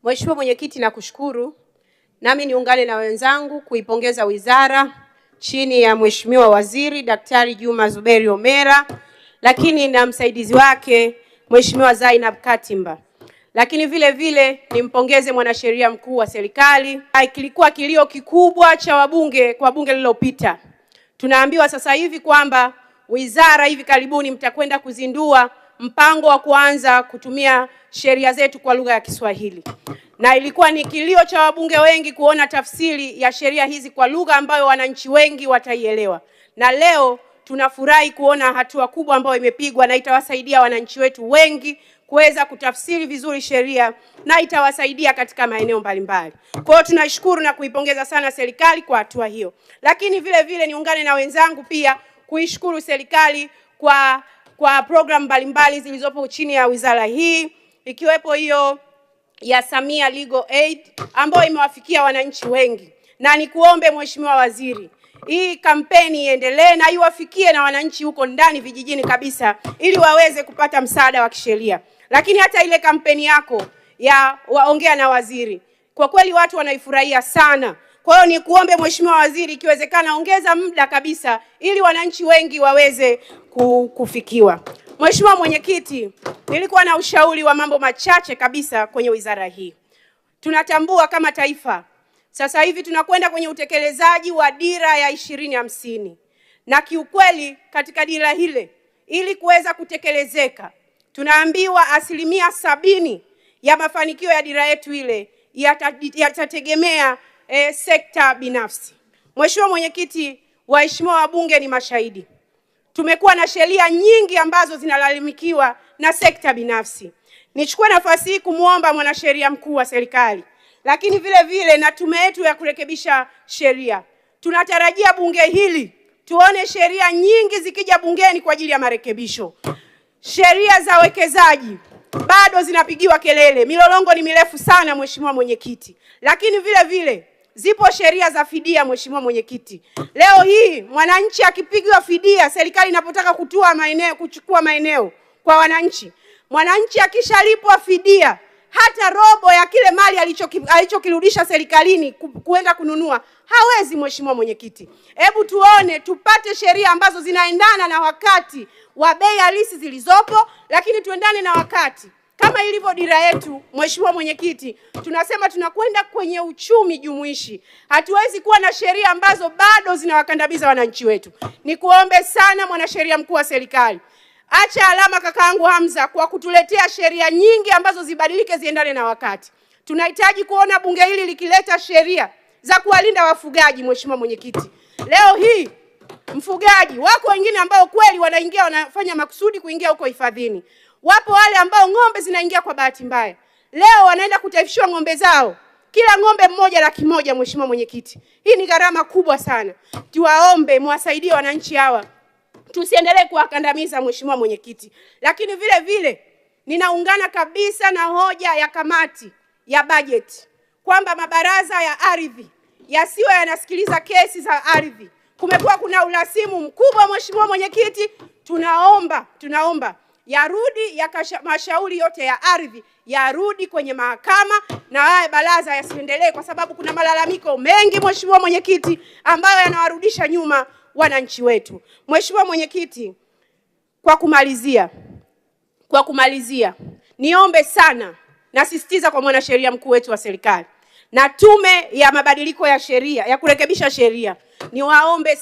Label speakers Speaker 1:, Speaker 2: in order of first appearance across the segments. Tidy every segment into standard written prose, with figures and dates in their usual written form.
Speaker 1: Mheshimiwa Mwenyekiti, nakushukuru. Nami niungane na wenzangu kuipongeza wizara chini ya Mheshimiwa Waziri Daktari Juma Zuberi Homera, lakini na msaidizi wake Mheshimiwa Zainab Katimba. Lakini vile vile nimpongeze mwanasheria mkuu wa serikali. Kilikuwa kilio kikubwa cha wabunge kwa bunge lililopita. Tunaambiwa sasa hivi kwamba wizara hivi karibuni mtakwenda kuzindua mpango wa kuanza kutumia sheria zetu kwa lugha ya Kiswahili. Na ilikuwa ni kilio cha wabunge wengi kuona tafsiri ya sheria hizi kwa lugha ambayo wananchi wengi wataielewa. Na leo tunafurahi kuona hatua kubwa ambayo imepigwa na itawasaidia wananchi wetu wengi kuweza kutafsiri vizuri sheria na itawasaidia katika maeneo mbalimbali. Kwa hiyo tunashukuru na kuipongeza sana serikali kwa hatua hiyo. Lakini vile vile niungane na wenzangu pia kuishukuru serikali kwa program mbalimbali zilizopo chini ya wizara hii, ikiwepo hiyo ya Samia Legal Aid ambayo imewafikia wananchi wengi. Na nikuombe Mheshimiwa Waziri, hii kampeni iendelee na iwafikie na wananchi huko ndani vijijini kabisa ili waweze kupata msaada wa kisheria. Lakini hata ile kampeni yako ya waongea na waziri, kwa kweli watu wanaifurahia sana. Kwa hiyo nikuombe Mheshimiwa Waziri, ikiwezekana ongeza muda kabisa ili wananchi wengi waweze kufikiwa. Mheshimiwa Mwenyekiti, nilikuwa na ushauri wa mambo machache kabisa kwenye wizara hii. Tunatambua kama taifa sasa hivi tunakwenda kwenye utekelezaji wa dira ya 2050. Na kiukweli katika dira hile ili kuweza kutekelezeka tunaambiwa 70% ya mafanikio ya dira yetu ile yatategemea sekta binafsi. Mheshimiwa Mwenyekiti, waheshimiwa wabunge ni mashahidi. Tumekuwa na sheria nyingi ambazo zinalalamikiwa na sekta binafsi. Nichukue nafasi hii kumuomba mwanasheria mkuu wa serikali, lakini vile vile na tume yetu ya kurekebisha sheria. Tunatarajia bunge hili tuone sheria nyingi zikija bungeni kwa ajili ya marekebisho. Sheria za wekezaji bado zinapigiwa kelele. Milolongo ni mirefu sana Mheshimiwa Mwenyekiti. Lakini vile vile zipo sheria za fidia Mheshimiwa Mwenyekiti. Leo hii mwananchi akipigwa fidia, serikali inapotaka kuchukua maeneo kwa wananchi, mwananchi akishalipwa fidia hata robo ya kile mali alichokirudisha serikalini kuenda kununua hawezi Mheshimiwa Mwenyekiti. Hebu tuone, tupate sheria ambazo zinaendana na wakati wa bei halisi zilizopo, lakini tuendane na wakati. Kama ilivyo dira yetu Mheshimiwa Mwenyekiti, tunasema tunakwenda kwenye uchumi jumuishi. Hatuwezi kuwa na sheria ambazo bado zinawakandamiza wananchi wetu. Nikuombe sana mwanasheria mkuu wa serikali, acha alama kakaangu Hamza kwa kutuletea sheria nyingi ambazo zibadilike ziendane na wakati. Tunahitaji kuona bunge hili likileta sheria za kuwalinda wafugaji Mheshimiwa Mwenyekiti. Leo hii mfugaji wako wengine ambao kweli wanaingia wanafanya makusudi kuingia huko hifadhini. Wapo wale ambao ng'ombe zinaingia kwa bahati mbaya. Leo wanaenda kutaifishwa ng'ombe zao. Kila ng'ombe mmoja $100,000 Mheshimiwa Mwenyekiti. Hii ni gharama kubwa sana. Tuwaombe muwasaidie wananchi hawa. Tusiendelee kuwakandamiza Mheshimiwa Mwenyekiti. Lakini vile vile ninaungana kabisa na hoja ya kamati ya bajeti kwamba mabaraza ya ardhi yasiwe yanasikiliza kesi za ardhi. Kumekuwa kuna urasimu mkubwa Mheshimiwa Mwenyekiti. Tunaomba yarudi mashauri yote ya ardhi yarudi kwenye mahakama na haya baraza yasiendelee, kwa sababu kuna malalamiko mengi Mheshimiwa Mwenyekiti ambayo yanawarudisha nyuma wananchi wetu. Mheshimiwa Mwenyekiti, kwa kumalizia niombe sana, nasisitiza kwa mwanasheria mkuu wetu wa serikali na tume ya mabadiliko ya sheria ya kurekebisha sheria, niwaombe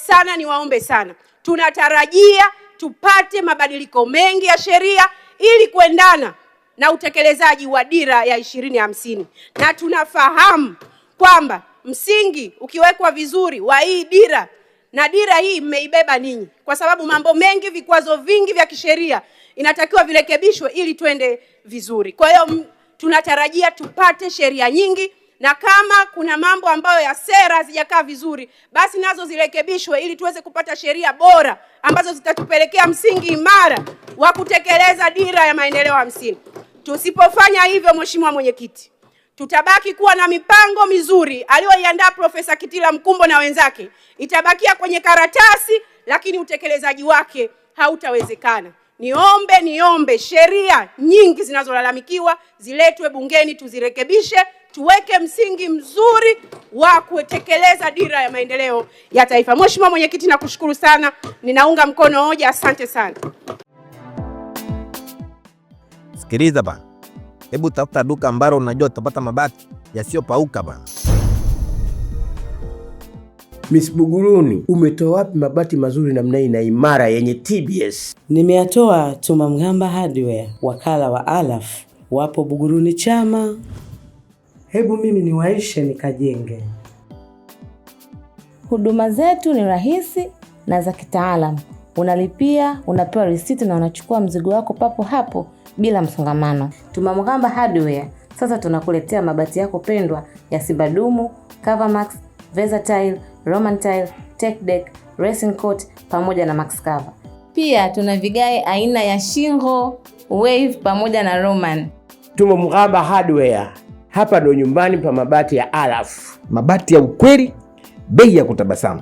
Speaker 1: sana. Tunatarajia tupate mabadiliko mengi ya sheria ili kuendana na utekelezaji wa dira ya 2050. Na tunafahamu kwamba msingi ukiwekwa vizuri wa hii dira, na dira hii mmeibeba ninyi, kwa sababu mambo mengi, vikwazo vingi vya kisheria inatakiwa virekebishwe ili twende vizuri. Kwa hiyo tunatarajia tupate sheria nyingi, na kama kuna mambo ambayo ya sera hazijakaa vizuri, basi nazo zirekebishwe ili tuweze kupata sheria bora ambazo zitatupelekea msingi imara wa kutekeleza dira ya maendeleo 50. Tusipofanya hivyo Mheshimiwa Mwenyekiti, tutabaki kuwa na mipango mizuri aliyoiandaa Profesa Kitila Mkumbo na wenzake, itabakia kwenye karatasi, lakini utekelezaji wake hautawezekana. Niombe sheria nyingi zinazolalamikiwa ziletwe bungeni, tuzirekebishe tuweke msingi mzuri wa kutekeleza dira ya maendeleo ya taifa. Mheshimiwa Mwenyekiti, nakushukuru sana. Ninaunga mkono hoja. Asante sana.
Speaker 2: Sikiliza bana. Hebu tafuta duka ambalo unajua utapata mabati yasiyopauka bana.
Speaker 3: Miss Buguruni, umetoa wapi mabati mazuri namna hii na imara yenye TBS?
Speaker 4: Nimeyatoa Tumamgamba Hardware, wakala wa Alaf, wapo Buguruni Chama. Hebu mimi niwaishe nikajenge.
Speaker 5: Huduma zetu ni rahisi na za kitaalamu. Unalipia, unapewa risiti na unachukua mzigo wako papo hapo bila msongamano. Tumamgamba Hardware sasa tunakuletea mabati yako pendwa ya Sibadumu, Covermax, Versatile, Roman Tile, Tech Deck, Racing Coat pamoja na Max Cover. Pia tuna vigae aina ya Shingo, Wave pamoja na Roman.
Speaker 3: Tumamgamba Hardware. Hapa ndo nyumbani pa mabati ya Alaf.
Speaker 2: Mabati ya ukweli, bei ya kutabasamu.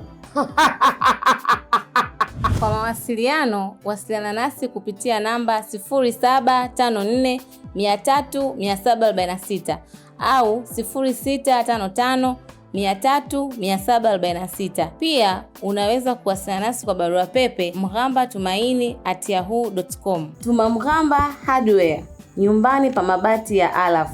Speaker 5: Kwa mawasiliano, wasiliana nasi kupitia namba 0754 300 746 au 0655 300 746. Pia unaweza kuwasiliana nasi kwa barua pepe mghambatumaini@yahoo.com. Tumamgamba Hardware, nyumbani pa mabati ya Alaf.